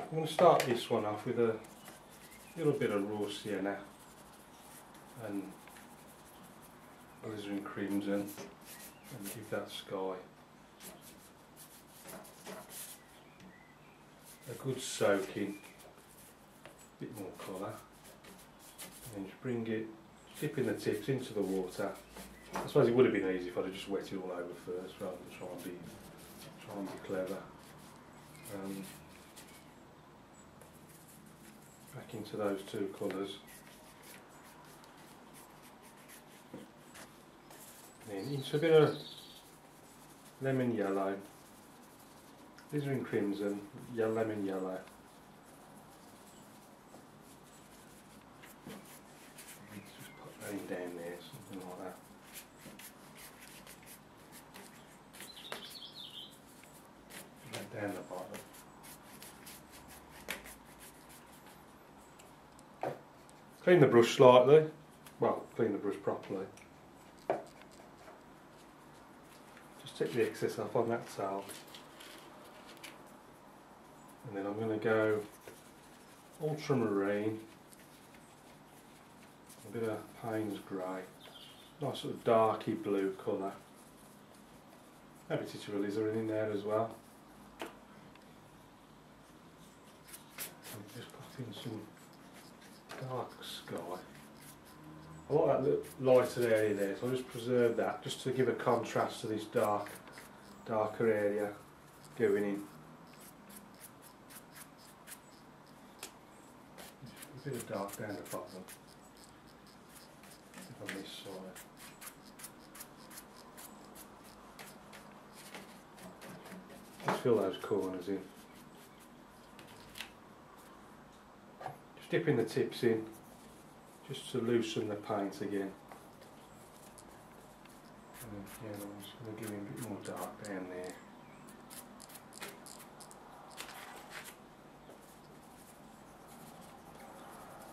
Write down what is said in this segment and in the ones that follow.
I'm going to start this one off with a little bit of raw sienna and alizarin crimson and give that sky a good soaking, a bit more colour, and then just bring it, dipping the tips into the water. I suppose it would have been easy if I'd have just wet it all over first rather than try and be clever. Back into those two colours. Then into a bit of lemon yellow. These are in crimson, lemon yellow. Just put that in down there, something like that. Right down the bottom. Clean the brush slightly. Well, clean the brush properly. Just take the excess off on that towel. And then I'm going to go ultramarine, a bit of Payne's grey, nice sort of darky blue colour. Maybe a touch of alizarin in there as well. And just put in some dark sky. I like that little lighter area there, so I'll just preserve that just to give a contrast to this darker area going in. A bit of dark down the bottom on this side. Just fill those corners in. Just dipping the tips in just to loosen the paint again. And again, I'm just going to give him a bit more dark down there.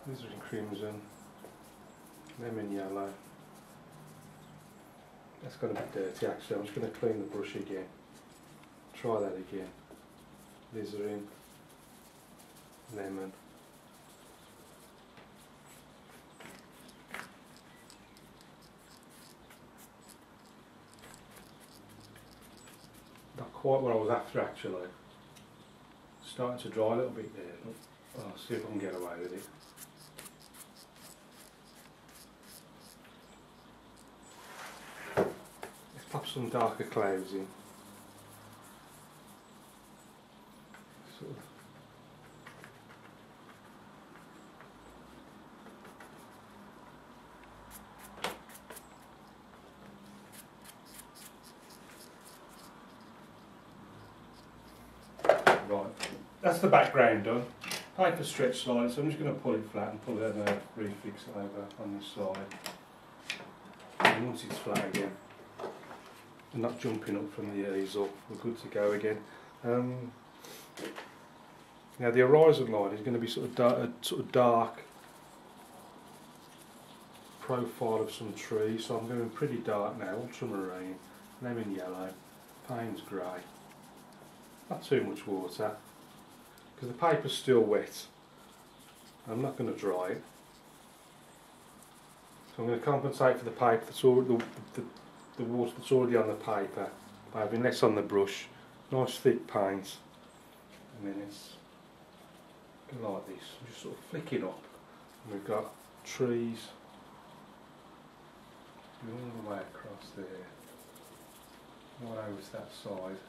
Alizarin crimson, lemon yellow. That's got a bit dirty actually. I'm just going to clean the brush again. Try that again. Alizarin, lemon. Not quite what I was after actually. Starting to dry a little bit there, but I'll see if I can get away with it. Let's pop some darker clouds in. Sort of. Right, that's the background done. Paper stretched slightly, so I'm just going to pull it flat and pull it and refix it over on this side. And once it's flat again, and not jumping up from the easel, we're good to go again. Now the horizon line is going to be sort of dark profile of some trees, so I'm going pretty dark now. Ultramarine, lemon yellow, Payne's grey. Not too much water, because the paper's still wet. I'm not going to dry it, so I'm going to compensate for the paper that's already, the water that's already on the paper by having less on the brush. Nice thick paint, and then it's like this. I'm just sort of flicking up, and we've got trees all the way across there, right over to that side.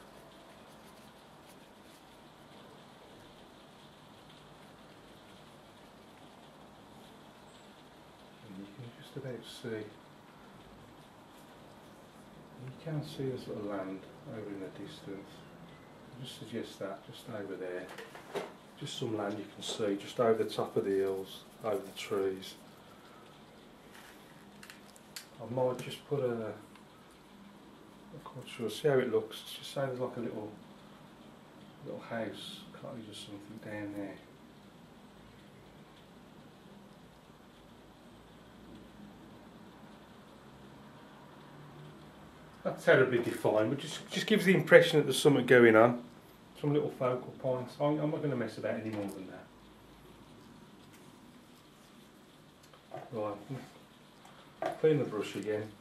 You can just about see, you can see this little land over in the distance. I'll just suggest that, just over there, just some land you can see, just over the top of the hills, over the trees. I might just put a, I'm not quite sure, see how it looks, just say there's like a little house, cottage or something down there. Not terribly defined, but just gives the impression that there's something going on. some little focal points. I'm not going to mess about any more than that. Right, clean the brush again.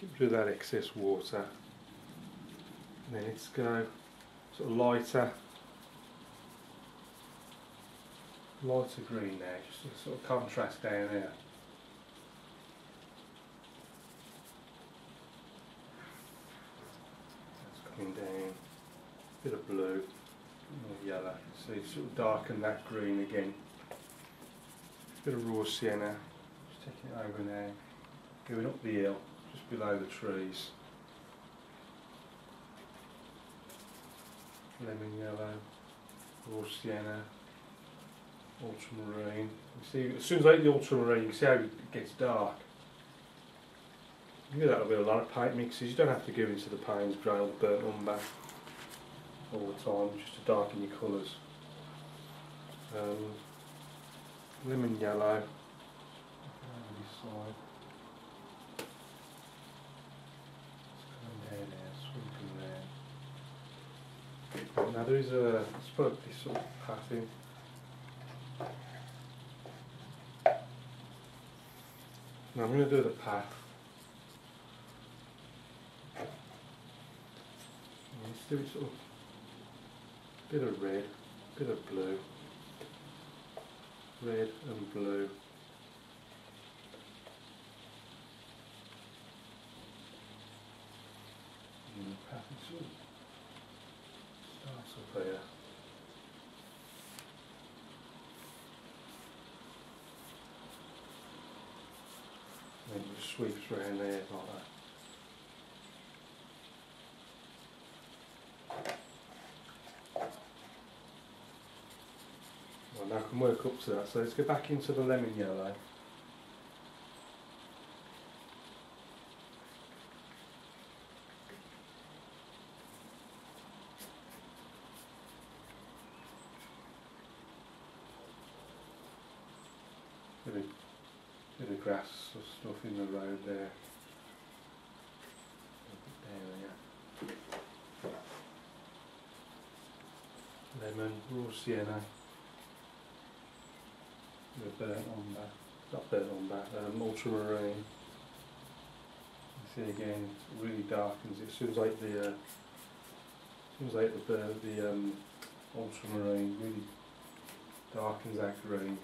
Get rid of that excess water. And then let's go sort of lighter green there, just to sort of contrast down there. That's coming down, bit of blue, more yellow, so you sort of darken that green again. Bit of raw sienna, just taking it over now, going up the hill, just below the trees. Lemon yellow, raw sienna, ultramarine. You see, as soon as I hit the ultramarine, you see how it gets dark. You do that with a lot of paint mixes. You don't have to go into the Payne's grey or the burnt umber all the time, just to darken your colours. Lemon yellow. This side. It's going down there, sweeping there. Now there is a, let's put this sort of path in. Now I'm going to do the path. Let's do it sort of bit of red, bit of blue, red and blue. And the path sort of starts up here. And it just sweeps around there like that. Well, now I can work up to that, so let's go back into the lemon yellow. Bit of grass or stuff in the road there. Lemon, raw sienna, the burnt umber, not burnt umber, ultramarine. You see again, it really darkens it. As soon as I hit the ultramarine, really darkens that green.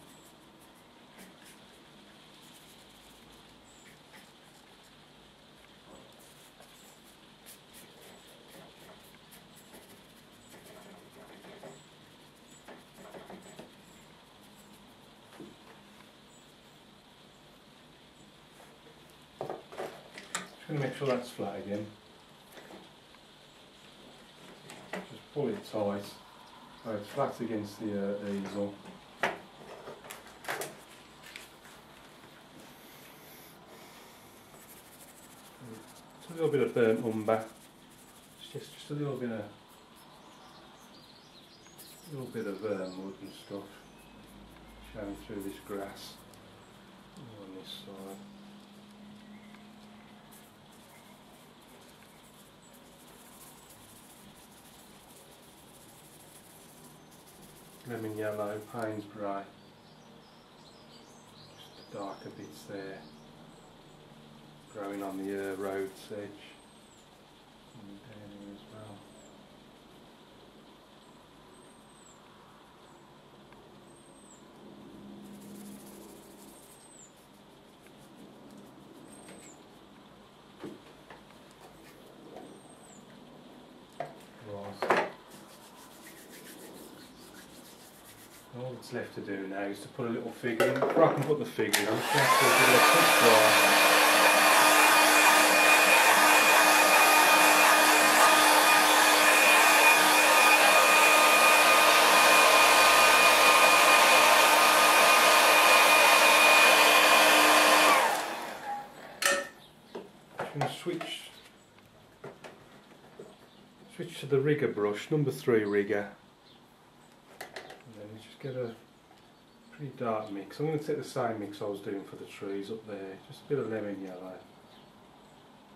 Just going to make sure that's flat again. Just pull it tight so it's flat against the easel. Just a little bit of burnt umber. Just a little bit of wood and stuff showing through this grass on this side. Lemon yellow, Payne's grey, just the darker bits there, growing on the road's edge, and down here as well. All that's left to do now is to put a little figure in. Before I can put the figure in, I'm just going to have to give it a quick dry. I'm going to switch to the rigger brush, number 3 rigger. Get a pretty dark mix. I'm going to take the same mix I was doing for the trees up there, just a bit of lemon yellow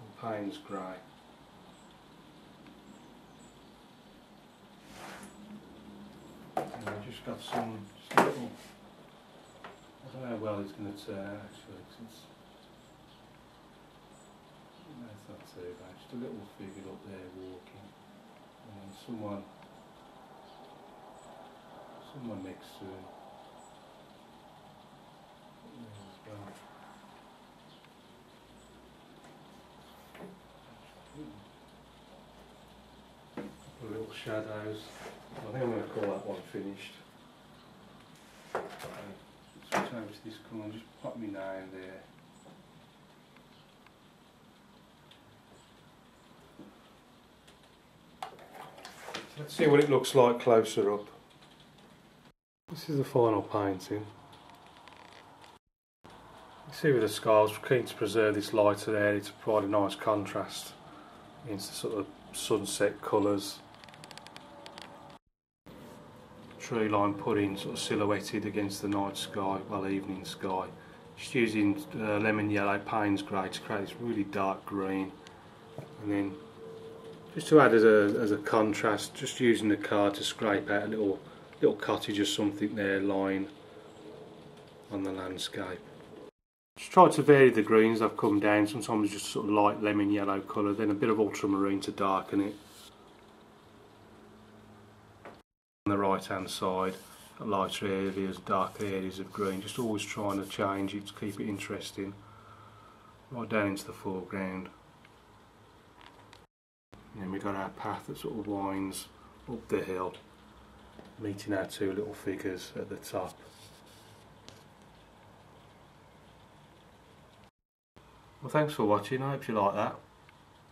and Payne's grey. just got some, just a little, I don't know how well it's going to turn out actually, because it's not too bad, just a little figure up there walking, and then someone next to him there as well. Little shadows. I think I'm going to call that one finished. Switch over to this corner, just pop me name there. So let's see what it looks like closer up. This is the final painting. You see with the sky, I was keen to preserve this lighter area to provide a nice contrast into sort of sunset colours. Tree line put in sort of silhouetted against the night sky, well, evening sky. Just using lemon yellow Payne's grey to create this really dark green, and then just to add as a contrast, just using the card to scrape out a little cottage or something there lying on the landscape. Just try to vary the greens I've come down, sometimes just sort of light lemon yellow colour, then a bit of ultramarine to darken it. On the right hand side, lighter areas, darker areas of green, just always trying to change it to keep it interesting. Right down into the foreground. And then we've got our path that sort of winds up the hill, meeting our two little figures at the top. Well, thanks for watching, I hope you like that.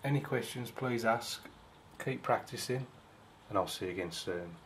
Any questions please ask, keep practicing, and I'll see you again soon.